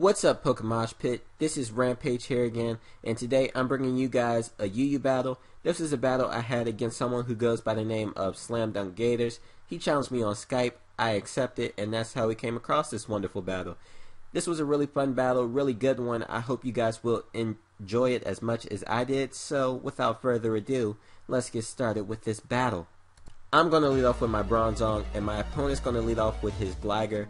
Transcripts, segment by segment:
What's up, PokeMoshPit? This is Rampage here again, and today I'm bringing you guys a UU battle. This is a battle I had against someone who goes by the name of Slamdunkgators. He challenged me on Skype, I accepted, and that's how we came across this wonderful battle. This was a really fun battle, really good one. I hope you guys will enjoy it as much as I did, so without further ado, let's get started with this battle. I'm going to lead off with my Bronzong, and my opponent's going to lead off with his Gligar.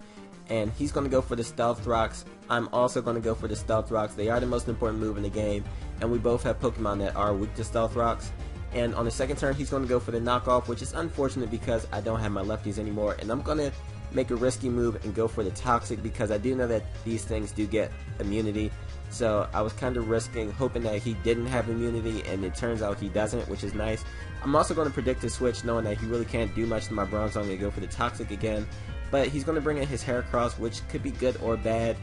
And he's going to go for the Stealth Rocks. I'm also going to go for the Stealth Rocks. They are the most important move in the game, and we both have Pokemon that are weak to Stealth Rocks. And on the second turn, he's going to go for the Knockoff, which is unfortunate because I don't have my lefties anymore. And I'm going to make a risky move and go for the Toxic because I do know that these things do get immunity. So I was kind of risking, hoping that he didn't have immunity, and it turns out he doesn't, which is nice. I'm also going to predict a switch, knowing that he really can't do much to my Bronzong and go for the Toxic again. But he's going to bring in his Heracross, which could be good or bad.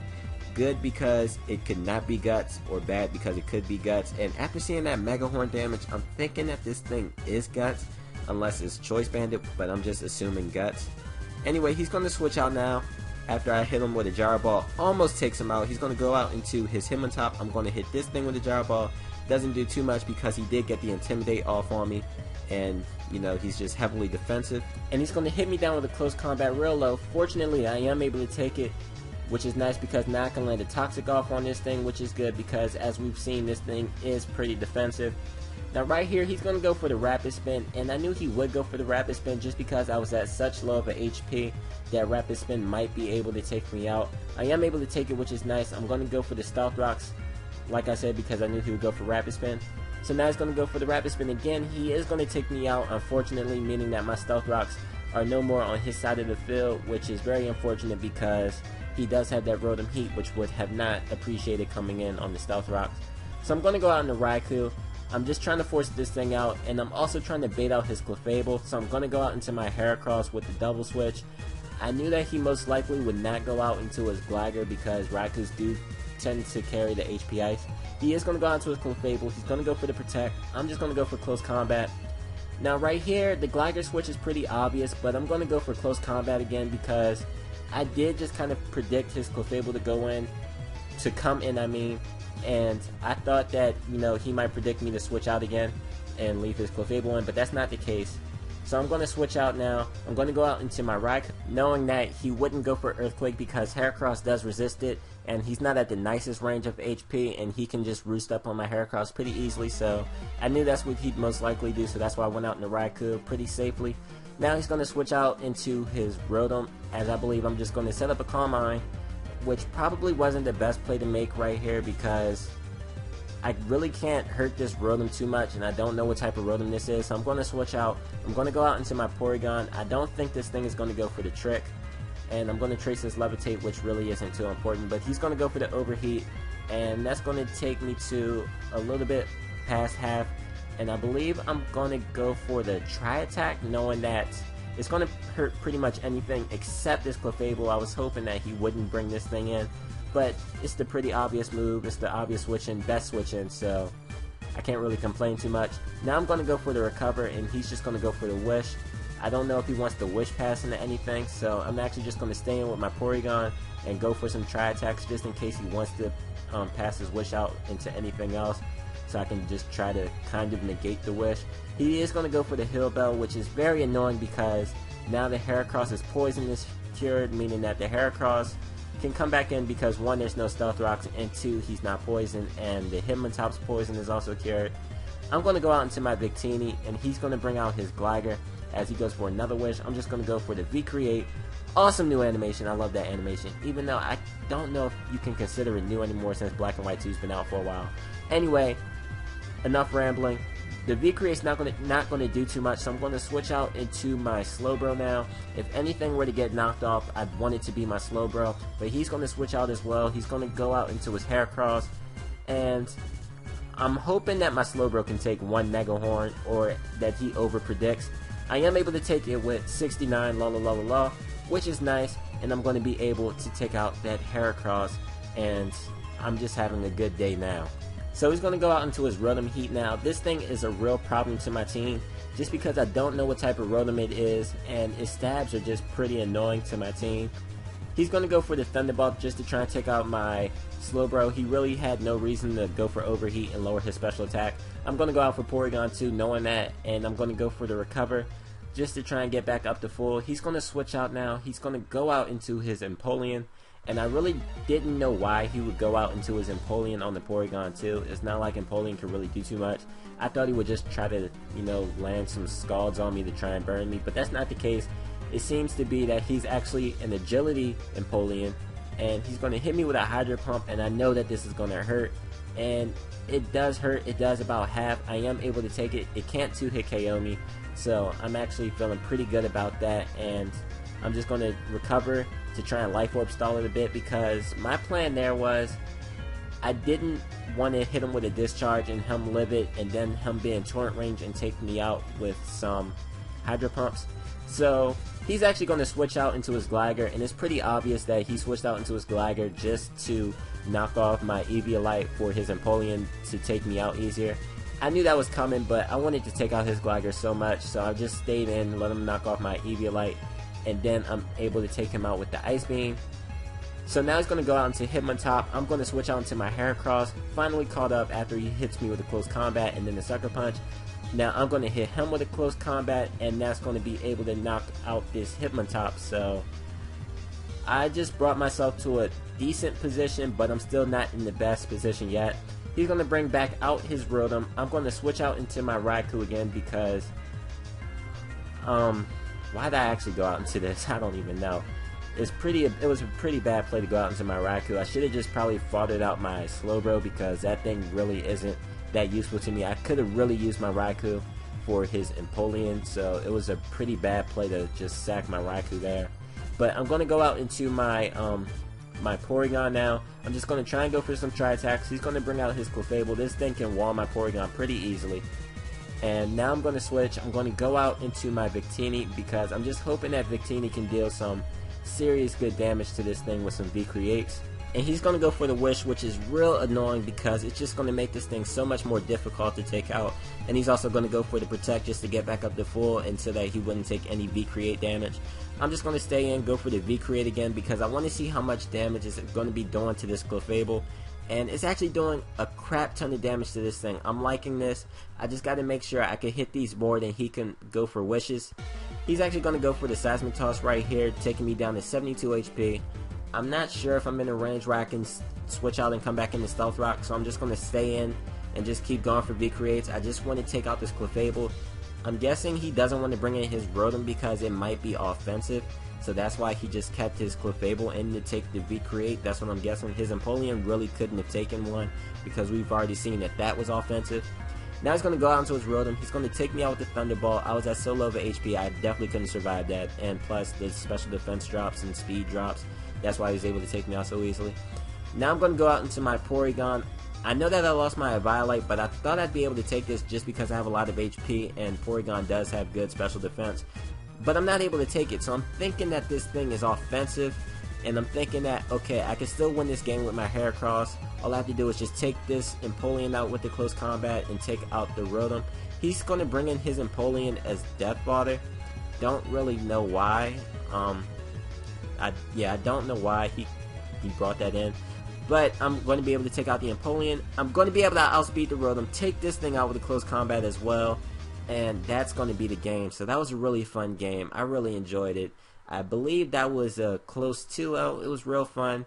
Good because it could not be Guts, or bad because it could be Guts. And after seeing that Mega Horn damage, I'm thinking that this thing is Guts, unless it's Choice Bandit, but I'm just assuming Guts. Anyway, he's going to switch out now. After I hit him with a Gyro Ball, almost takes him out. He's going to go out into his Hitmontop. I'm going to hit this thing with a Gyro Ball. Doesn't do too much because he did get the Intimidate off on me. And, you know, he's just heavily defensive. And he's going to hit me down with a close combat real low. Fortunately, I am able to take it, which is nice because now I can land a Toxic off on this thing, which is good because, as we've seen, this thing is pretty defensive. Now, right here, he's going to go for the Rapid Spin, and I knew he would go for the Rapid Spin just because I was at such low of a HP that Rapid Spin might be able to take me out. I am able to take it, which is nice. I'm going to go for the Stealth Rocks, like I said, because I knew he would go for Rapid Spin. So now he's going to go for the Rapid Spin again. He is going to take me out, unfortunately, meaning that my Stealth Rocks are no more on his side of the field, which is very unfortunate because he does have that Rotom Heat, which would have not appreciated coming in on the Stealth Rocks. So I'm going to go out in the Raikou. I'm just trying to force this thing out, and I'm also trying to bait out his Clefable, so I'm going to go out into my Heracross with the Double Switch. I knew that he most likely would not go out into his Gligar because Raikous do tend to carry the HP Ice. He is going to go out into his Clefable. He's going to go for the Protect. I'm just going to go for Close Combat. Now right here, the Gligar switch is pretty obvious, but I'm going to go for Close Combat again because I did just kind of predict his Clefable to come in, and I thought that, you know, he might predict me to switch out again and leave his Clefable in, but that's not the case. So I'm going to switch out now. I'm going to go out into my Raikou, knowing that he wouldn't go for Earthquake because Heracross does resist it, and he's not at the nicest range of HP, and he can just roost up on my Heracross pretty easily, so I knew that's what he'd most likely do, so that's why I went out in the Raikou pretty safely. Now he's going to switch out into his Rotom, as I believe I'm just going to set up a Calm Mind, which probably wasn't the best play to make right here because I really can't hurt this Rotom too much, and I don't know what type of Rotom this is, so I'm going to switch out. I'm going to go out into my Porygon. I don't think this thing is going to go for the Trick, and I'm going to trace this Levitate, which really isn't too important, but he's going to go for the Overheat, and that's going to take me to a little bit past half, and I believe I'm going to go for the Tri-Attack, knowing that it's going to hurt pretty much anything except this Clefable. I was hoping that he wouldn't bring this thing in, but it's the pretty obvious move. It's the obvious switch-in, best switch-in, so I can't really complain too much. Now I'm going to go for the Recover, and he's just going to go for the Wish. I don't know if he wants the Wish pass into anything, so I'm actually just going to stay in with my Porygon and go for some Tri-Attacks just in case he wants to pass his Wish out into anything else, so I can just try to kind of negate the Wish. He is going to go for the Heal Bell, which is very annoying because now the Heracross is poison is cured, meaning that the Heracross can come back in because 1, there's no Stealth Rocks, and 2, he's not poisoned, and the Hitmontop's poison is also cured. I'm going to go out into my Victini, and he's going to bring out his Gligar as he goes for another Wish. I'm just going to go for the V-Create. Awesome new animation. I love that animation, even though I don't know if you can consider it new anymore since Black and White 2's been out for a while. Anyway, enough rambling. The V-Create's not going to do too much, so I'm going to switch out into my Slowbro now. If anything were to get knocked off, I'd want it to be my Slowbro, but he's going to switch out as well. He's going to go out into his Heracross, and I'm hoping that my Slowbro can take 1 Mega Horn, or that he over-predicts. I am able to take it with 69 la la la la la, which is nice, and I'm going to be able to take out that Heracross, and I'm just having a good day now. So he's going to go out into his Rotom Heat now. This thing is a real problem to my team just because I don't know what type of Rotom it is, and its stabs are just pretty annoying to my team. He's going to go for the Thunderbolt just to try and take out my Slowbro. He really had no reason to go for Overheat and lower his special attack. I'm going to go out for Porygon too, knowing that, and I'm going to go for the Recover just to try and get back up to full. He's going to switch out now. He's going to go out into his Empoleon, and I really didn't know why he would go out into his Empoleon on the Porygon too. It's not like Empoleon can really do too much. I thought he would just try to, land some Scalds on me to try and burn me, but that's not the case. It seems to be that he's actually an Agility Empoleon, and he's going to hit me with a Hydro Pump, and I know that this is going to hurt, and it does hurt. It does about half. I am able to take it. It can't 2-hit KO me, so I'm actually feeling pretty good about that, and I'm just going to recover to try and Life Orb stall it a bit, because my plan there was I didn't want to hit him with a Discharge and him live it, and then him be in Torrent range and take me out with some Hydro Pumps. So he's actually going to switch out into his Gligar, and it's pretty obvious that he switched out into his Gligar just to knock off my Eviolite for his Empoleon to take me out easier. I knew that was coming, but I wanted to take out his Gligar so much, so I just stayed in, let him knock off my Eviolite, and then I'm able to take him out with the Ice Beam. So now he's going to go out into Hitmontop. I'm going to switch out into my Heracross, finally caught up after he hits me with a close combat and then the Sucker Punch. Now I'm going to hit him with a close combat, and that's going to be able to knock out this Hitmontop. So I just brought myself to a decent position, but I'm still not in the best position yet. He's going to bring back out his Rotom. I'm going to switch out into my Raikou again because why did I actually go out into this? I don't even know. It was a pretty bad play to go out into my Raikou. I should have just probably fathered out my Slowbro, because that thing really isn't that useful to me. I could have really used my Raikou for his Empoleon, so it was a pretty bad play to just sack my Raikou there. But I'm going to go out into my my Porygon now. I'm just going to try and go for some Tri-Attacks. He's going to bring out his Clefable. This thing can wall my Porygon pretty easily. And now I'm going to switch. I'm going to go out into my Victini, because I'm just hoping that Victini can deal some serious good damage to this thing with some V-Creates. And he's going to go for the Wish, which is real annoying because it's just going to make this thing so much more difficult to take out. And he's also going to go for the Protect just to get back up to full, and so that he wouldn't take any V-Create damage. I'm just going to stay in, go for the V-Create again, because I want to see how much damage is going to be doing to this Clefable. And it's actually doing a crap ton of damage to this thing. I'm liking this. I just got to make sure I can hit these more than he can go for Wishes. He's actually going to go for the Seismic Toss right here, taking me down to 72 HP. I'm not sure if I'm in a range where I can switch out and come back into Stealth Rock, so I'm just going to stay in and just keep going for V-Creates. I just want to take out this Clefable. I'm guessing he doesn't want to bring in his Rotom because it might be offensive, so that's why he just kept his Clefable in to take the V-Create. That's what I'm guessing. His Empoleon really couldn't have taken one because we've already seen that that was offensive. Now he's going to go out into his Rotom. He's going to take me out with the Thunderbolt. I was at so low of a HP, I definitely couldn't survive that. And plus, the special defense drops and speed drops. That's why he was able to take me out so easily. Now I'm going to go out into my Porygon. I know that I lost my Eviolite, but I thought I'd be able to take this just because I have a lot of HP, and Porygon does have good special defense. But I'm not able to take it, so I'm thinking that this thing is offensive. And I'm thinking that, okay, I can still win this game with my Heracross. All I have to do is just take this Empoleon out with the close combat and take out the Rotom. He's going to bring in his Empoleon as Death Water. Don't really know why. I don't know why he brought that in. But I'm going to be able to take out the Empoleon. I'm going to be able to outspeed the Rotom, take this thing out with a close combat as well. And that's going to be the game. So that was a really fun game. I really enjoyed it. I believe that was a close 2-0. It was real fun.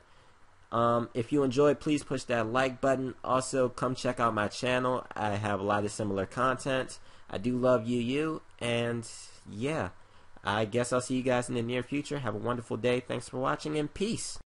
If you enjoyed, please push that like button. Also, come check out my channel. I have a lot of similar content. I do love you. And yeah, I guess I'll see you guys in the near future. Have a wonderful day. Thanks for watching, and peace.